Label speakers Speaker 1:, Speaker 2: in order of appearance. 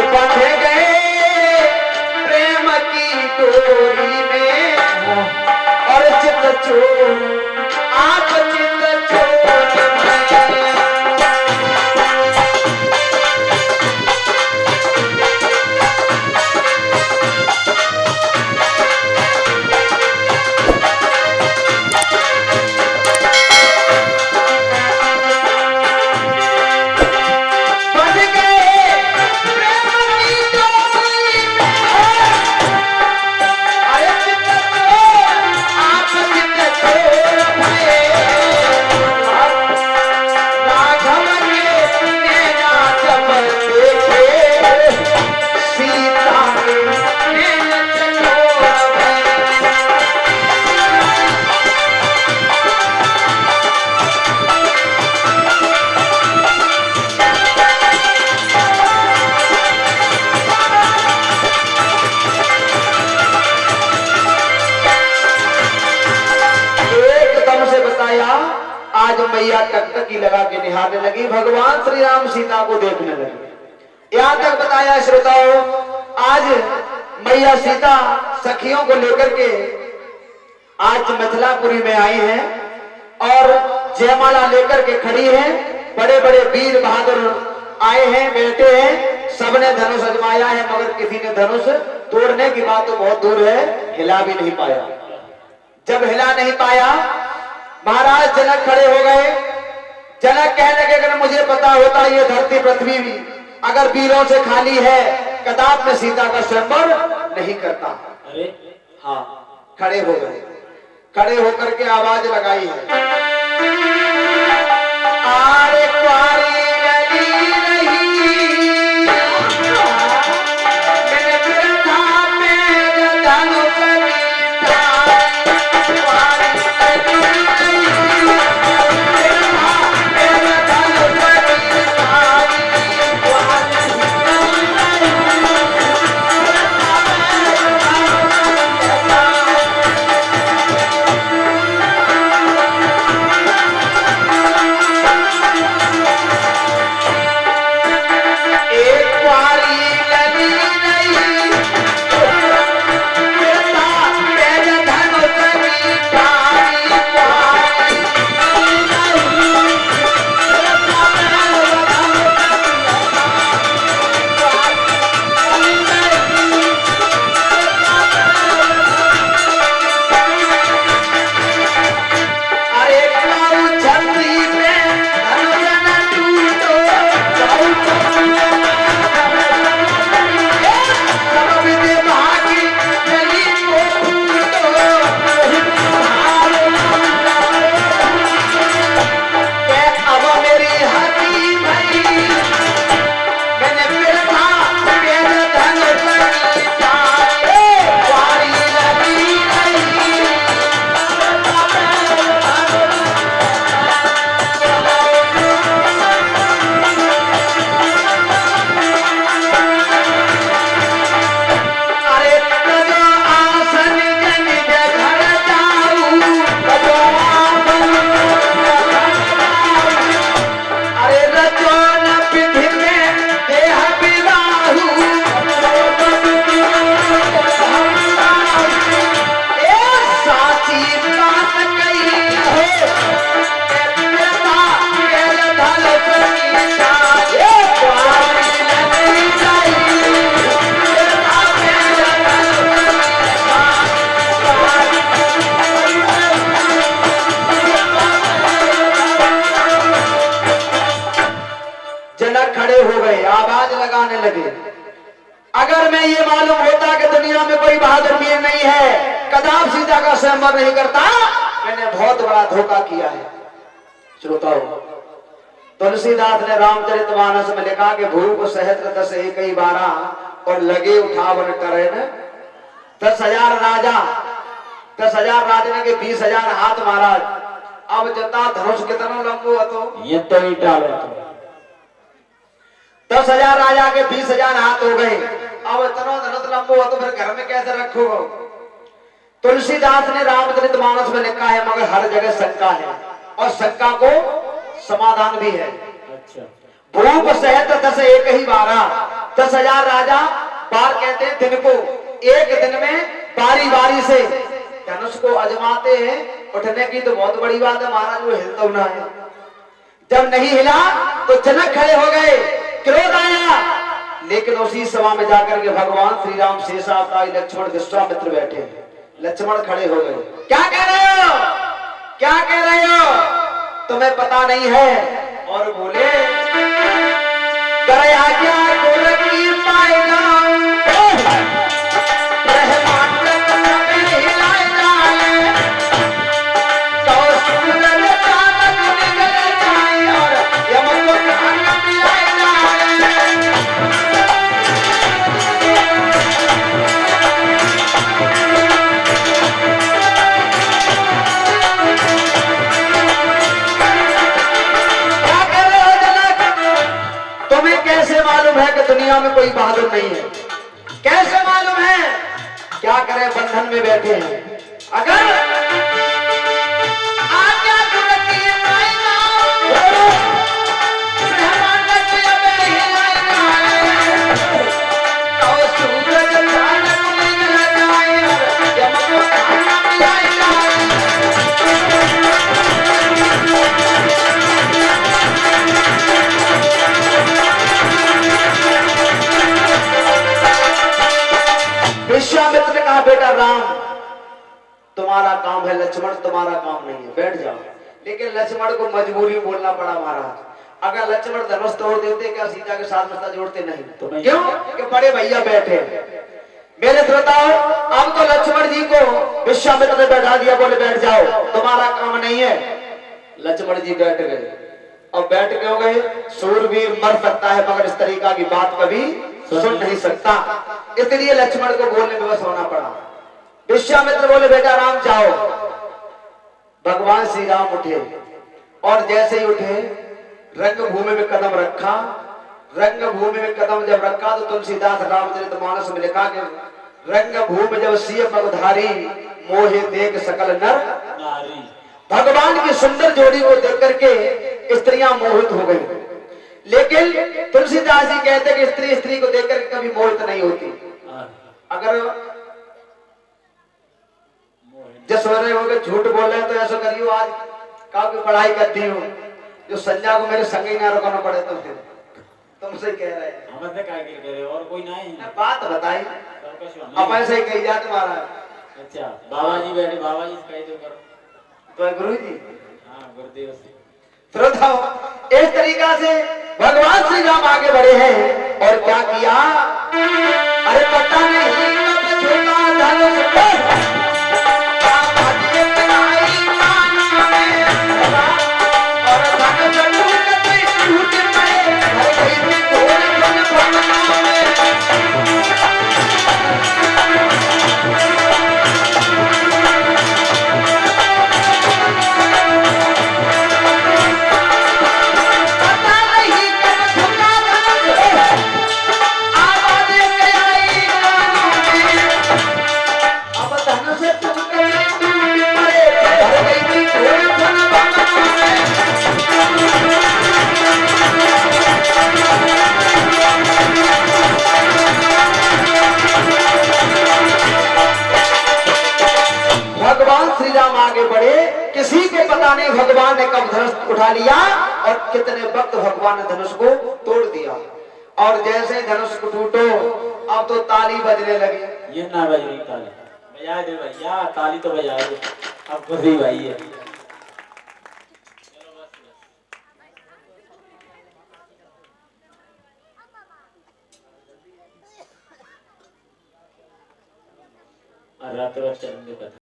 Speaker 1: बंध गए प्रेम की डोरी में और चित चोर आप चित चोर आज मैया टकटकी लगा के निहारने लगी, भगवान श्री राम सीता को देखने लगे। यहां तक बताया श्रोताओं, आज मैया सीता सखियों को लेकर के आज मिथिलापुरी में आई हैं और जयमाला लेकर के खड़ी हैं। बड़े बड़े वीर बहादुर आए हैं, बैठे हैं, सबने धनुष अजमाया है, मगर किसी ने धनुष तोड़ने की बात तो बहुत दूर है, हिला भी नहीं पाया। जब हिला नहीं पाया, महाराज जनक खड़े हो गए। जनक कहने लगे, अगर मुझे पता होता ये धरती पृथ्वी भी अगर वीरों से खाली है, कदाप में सीता का स्वयंवर नहीं करता।
Speaker 2: अरे
Speaker 1: हाँ, खड़े हो गए। खड़े होकर के आवाज लगाई है, आरे क्वारी लगी नहीं, मेरे प्रथा में धनुष खड़े हो गए, आवाज लगाने लगे, अगर मैं ये मालूम होता कि दुनिया में कोई बहादुर वीर नहीं है, कदाप सीता का स्वयंवर नहीं करता, मैंने बहुत बड़ा धोखा किया है। श्रोताओ, तुलसीदास ने रामचरितमानस में लिखा कि भूप सहस्त्र दस एक ही 12 और लगे उठावन करे न 10,000 राजा, 10,000 राजा के 20,000 हाथ महाराज। अब जता धनुष कितना लंबो हतो,
Speaker 2: ये तो ही टालो तो
Speaker 1: 10,000 राजा के 20,000 हाथ हो गए। अब इतना धनुष लंबो हो तो फिर घर में कैसे रखोगे? तुलसीदास ने रामचरितमानस में लिखा है, मगर हर जगह शंका है और शंका को समाधान भी है।
Speaker 2: अच्छा,
Speaker 1: भूप सहस्त्र दस एक ही 12, 10,000 राजा बार कहते हैं दिन को, एक दिन में बारी बारी से धनुष को आजमाते हैं। उठने की तो बहुत बड़ी बात है महाराज, वो हिलता ना है। जब नहीं हिला तो जनक खड़े हो गए, क्रोध आया। लेकिन उसी सभा में जाकर के भगवान श्री राम, शेषावतारी, लक्ष्मण, विश्वामित्र बैठे हैं। लक्ष्मण खड़े हो गए, क्या कह रहे हो, क्या कह रहे हो, तुम्हें पता नहीं है। और बोले, करे आज्ञा गोरखी पाएगा, है कि दुनिया में कोई बहादुर नहीं है, कैसे मालूम है। क्या करें, बंधन में बैठे हैं। अगर आज्ञा विश्वामित्र ने कहा, बेटा राम तुम्हारा काम है, लक्ष्मण तुम्हारा काम नहीं है, बैठ जाओ। लेकिन लक्ष्मण को मजबूरी बोलना पड़ा महाराज। अगर लक्ष्मण धनुष तोड़ देते, क्या सीता के साथ रिश्ता जोड़ते? नहीं। तो क्यों कि बड़े भैया बैठे। मेरे श्रोताओं, अब तो लक्ष्मण जी को विश्वामित्र ने बैठा दिया, बोले बैठ जाओ, तुम्हारा काम नहीं है। लक्ष्मण जी बैठ गए। और बैठ क्यों गए? सूरवीर मर सकता है मगर इस तरीका की बात कभी सुन नहीं सकता, इसलिए लक्ष्मण को बोलने में बस होना पड़ा। विश्वामित्र बोले, बेटा राम जाओ। भगवान श्री राम उठे, और जैसे ही उठे रंगभूमि में कदम रखा। रंगभूमि में कदम जब रखा तो तुलसीदास रामचरितमानस में लिखा कि रंगभूमि जब सिय पगधारी, मोहे देख सकल नर नारी। भगवान की सुंदर जोड़ी को देख करके स्त्रियां मोहित हो गई। लेकिन तुलसीदास जी कहते हैं कि स्त्री स्त्री को देखकर कभी मोहित नहीं होती। अगर जसवरे हो गए, झूठ बोले तो ऐसा करियो, आज काफी पढ़ाई करती हूँ, जो संज्ञा को मेरे संग ही ना रुकाना पड़े तो फिर तुमसे कह रहे हैं। हमसे क्या कह रहे हो, और कोई नहीं बात बताई, अब ऐसे ही कही जाते महाराज। अच्छा बाबा जी बैठे, बाबा जी कह दो करो तो गुरु जी। हाँ गुरुदेव से। इस तरीका से भगवान श्री राम आगे बढ़े हैं। और क्या किया, अरे पता नहीं कब झुका धनुष, किसी को पता नहीं भगवान ने कब धनुष उठा लिया और कितने वक्त भगवान ने धनुष को तोड़ दिया। और जैसे ही धनुष को टूटो, अब तो ताली बजने लगी। ये ना बज रही ताली, बजा दे भैया, ताली तो बजा दे, अब खुशी भाई है। रात रात चलेंगे।